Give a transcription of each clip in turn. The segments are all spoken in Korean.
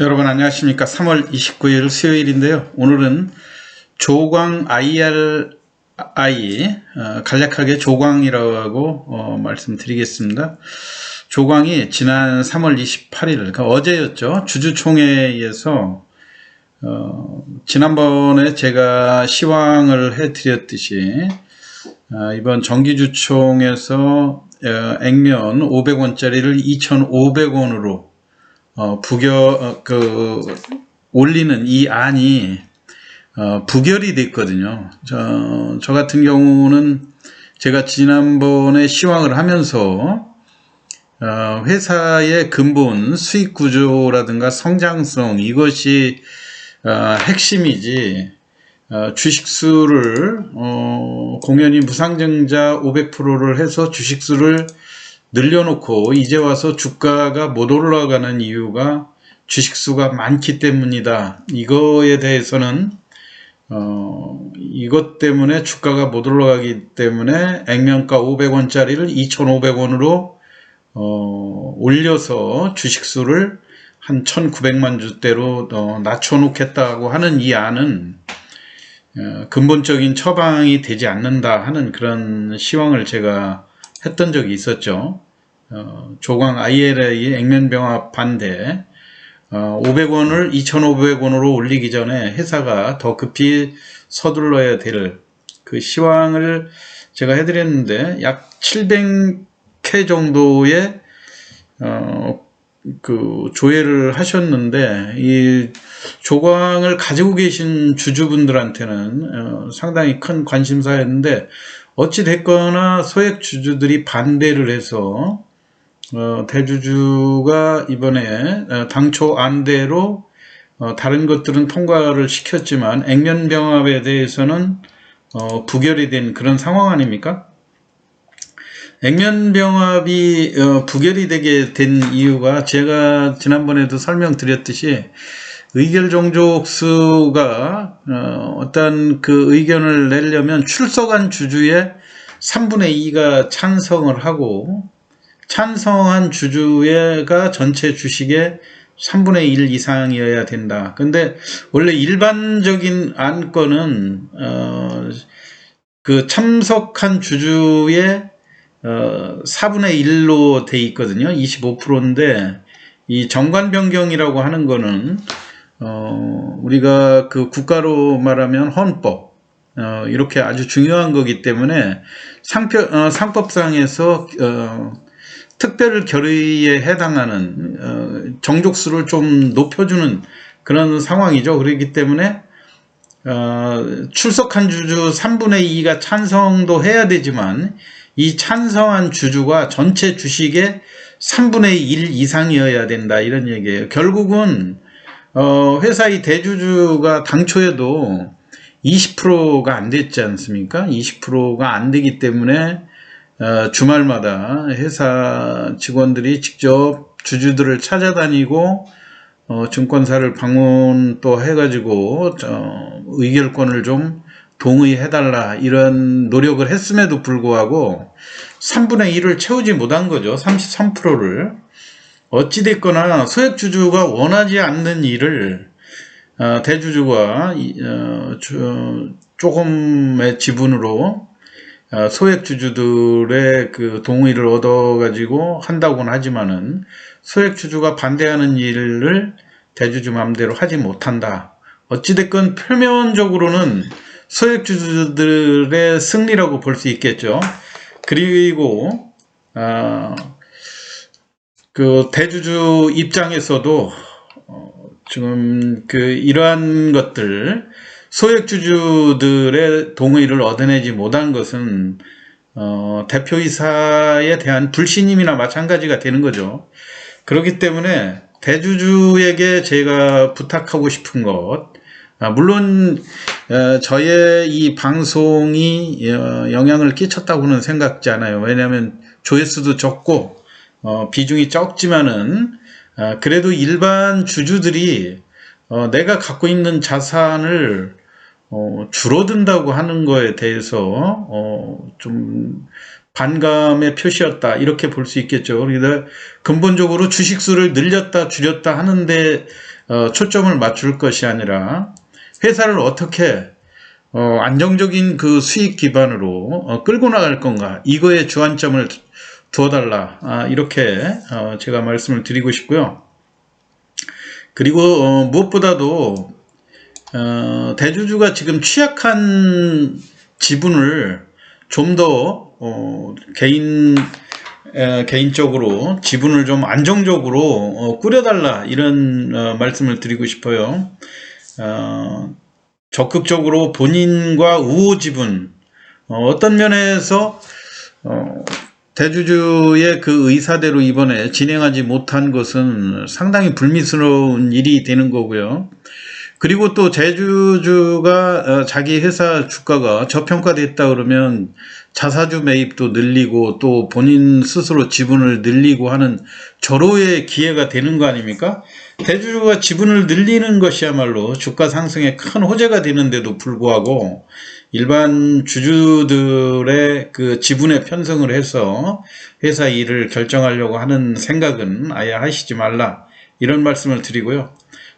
여러분 안녕하십니까. 3월 29일 수요일인데요. 오늘은 조광 IRI, 간략하게 조광이라고 하고 말씀드리겠습니다. 조광이 지난 3월 28일, 그러니까 어제였죠. 주주총회에서 지난번에 제가 시황을 해드렸듯이 이번 정기주총에서 액면 500원짜리를 2,500원으로 올리는 이 안이 부결이 됐거든요. 저 같은 경우는 제가 지난번에 시황을 하면서 회사의 근본 수익 구조라든가 성장성, 이것이 핵심이지, 주식수를 공연히 무상증자 500%를 해서 주식수를 늘려놓고 이제 와서 주가가 못 올라가는 이유가 주식수가 많기 때문이다. 이거에 대해서는 이것 때문에 주가가 못 올라가기 때문에 액면가 500원짜리를 2,500원으로 올려서 주식수를 한 1,900만 주대로 낮춰놓겠다고 하는 이 안은 근본적인 처방이 되지 않는다 하는 그런 시황을 제가 했던 적이 있었죠. 조광 IRI 액면병합 반대, 500원을 2,500원으로 올리기 전에 회사가 더 급히 서둘러야 될 그 시황을 제가 해드렸는데, 약 700회 정도의 그 조회를 하셨는데, 이 조광을 가지고 계신 주주분들한테는 상당히 큰 관심사였는데, 어찌 됐거나 소액 주주들이 반대를 해서 대주주가 이번에 당초 안대로 다른 것들은 통과를 시켰지만 액면병합에 대해서는 부결이 된 그런 상황 아닙니까? 액면병합이 부결이 되게 된 이유가 제가 지난번에도 설명드렸듯이 의결종족수가 어떤 그 의견을 내려면 출석한 주주의 3분의 2가 찬성을 하고, 찬성한 주주가 전체 주식의 3분의 1 이상이어야 된다. 근데 원래 일반적인 안건은 그 참석한 주주의 4분의 1로 돼 있거든요. 25%인데 이 정관 변경이라고 하는 거는 우리가 그 국가로 말하면 헌법, 이렇게 아주 중요한 거기 때문에 상법상에서 특별 결의에 해당하는 정족수를 좀 높여주는 그런 상황이죠. 그렇기 때문에 출석한 주주 3분의 2가 찬성도 해야 되지만 이 찬성한 주주가 전체 주식의 3분의 1 이상이어야 된다, 이런 얘기예요. 결국은 회사의 대주주가 당초에도 20%가 안 됐지 않습니까? 20%가 안 되기 때문에 주말마다 회사 직원들이 직접 주주들을 찾아다니고 증권사를 방문 또 해가지고 의결권을 좀 동의해달라, 이런 노력을 했음에도 불구하고 3분의 1을 채우지 못한 거죠. 33%를. 어찌됐거나 소액주주가 원하지 않는 일을 대주주가 조금의 지분으로 소액주주들의 그 동의를 얻어가지고 한다고는 하지만은 소액주주가 반대하는 일을 대주주 마음대로 하지 못한다. 어찌됐건 표면적으로는 소액주주들의 승리라고 볼 수 있겠죠. 그리고 그 대주주 입장에서도 지금 그 이러한 것들, 소액주주들의 동의를 얻어내지 못한 것은 대표이사에 대한 불신임이나 마찬가지가 되는 거죠. 그렇기 때문에 대주주에게 제가 부탁하고 싶은 것, 물론 저의 이 방송이 영향을 끼쳤다고는 생각지 않아요. 왜냐하면 조회수도 적고 비중이 적지만은 그래도 일반 주주들이 내가 갖고 있는 자산을 줄어든다고 하는 거에 대해서 좀 반감의 표시였다 이렇게 볼 수 있겠죠. 그래서 근본적으로 주식수를 늘렸다 줄였다 하는데 초점을 맞출 것이 아니라 회사를 어떻게 안정적인 그 수익 기반으로 끌고 나갈 건가 이거에 주안점을 두어달라 이렇게 제가 말씀을 드리고 싶고요. 그리고 무엇보다도 대주주가 지금 취약한 지분을 좀 더 개인적으로 지분을 좀 안정적으로 꾸려달라 이런 말씀을 드리고 싶어요. 적극적으로 본인과 우호 지분 어떤 면에서 대주주의 그 의사대로 이번에 진행하지 못한 것은 상당히 불미스러운 일이 되는 거고요. 그리고 또 대주주가 자기 회사 주가가 저평가됐다 그러면 자사주 매입도 늘리고 또 본인 스스로 지분을 늘리고 하는 절호의 기회가 되는 거 아닙니까? 대주주가 지분을 늘리는 것이야말로 주가 상승에 큰 호재가 되는데도 불구하고 일반 주주들의 그 지분에 편성을 해서 회사 일을 결정하려고 하는 생각은 아예 하시지 말라 이런 말씀을 드리고요.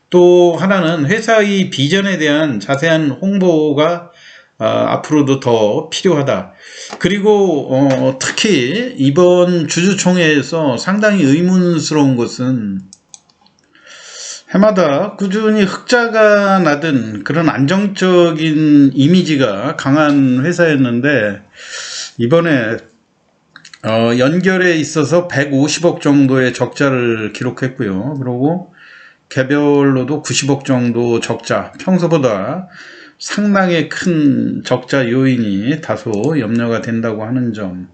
또 하나는 회사의 비전에 대한 자세한 홍보가 앞으로도 더 필요하다. 그리고 특히 이번 주주총회에서 상당히 의문스러운 것은 해마다 꾸준히 흑자가 나던 그런 안정적인 이미지가 강한 회사였는데 이번에 연결에 있어서 150억 정도의 적자를 기록했고요. 그리고 개별로도 90억 정도 적자, 평소보다 상당히 큰 적자 요인이 다소 염려가 된다고 하는 점.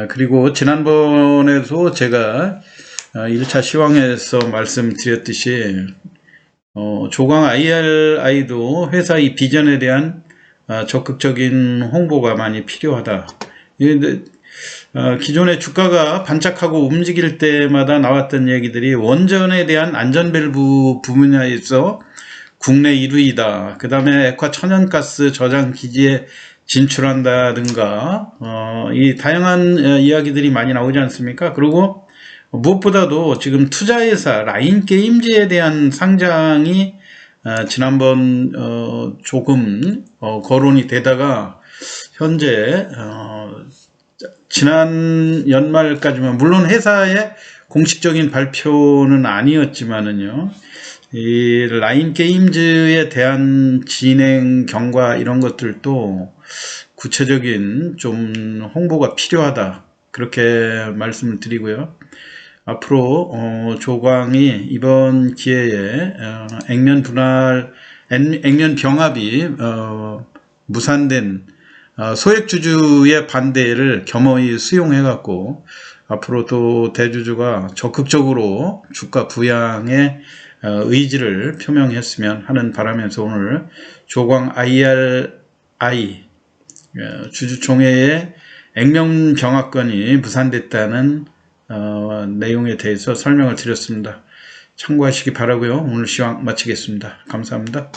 그리고 지난번에도 제가 1차 시황에서 말씀드렸듯이 조광 IRI도 회사의 비전에 대한 적극적인 홍보가 많이 필요하다. 기존의 주가가 반짝하고 움직일 때마다 나왔던 얘기들이 원전에 대한 안전밸브 분야에서 국내 1위이다. 그 다음에 액화 천연가스 저장 기지에 진출한다든가 이 다양한 이야기들이 많이 나오지 않습니까? 그리고 무엇보다도 지금 투자회사 라인게임즈에 대한 상장이 지난번 조금 거론이 되다가 현재 지난 연말까지만 물론 회사의 공식적인 발표는 아니었지만은요. 이 라인게임즈에 대한 진행 경과 이런 것들도 구체적인 좀 홍보가 필요하다. 그렇게 말씀을 드리고요. 앞으로 조광이 이번 기회에 액면 병합이 무산된 소액주주의 반대를 겸허히 수용해 갖고 앞으로도 대주주가 적극적으로 주가 부양에 의지를 표명했으면 하는 바람에서 오늘 조광 IRI 주주총회의 액면 병합권이 무산됐다는 내용에 대해서 설명을 드렸습니다. 참고하시기 바라고요. 오늘 시황 마치겠습니다. 감사합니다.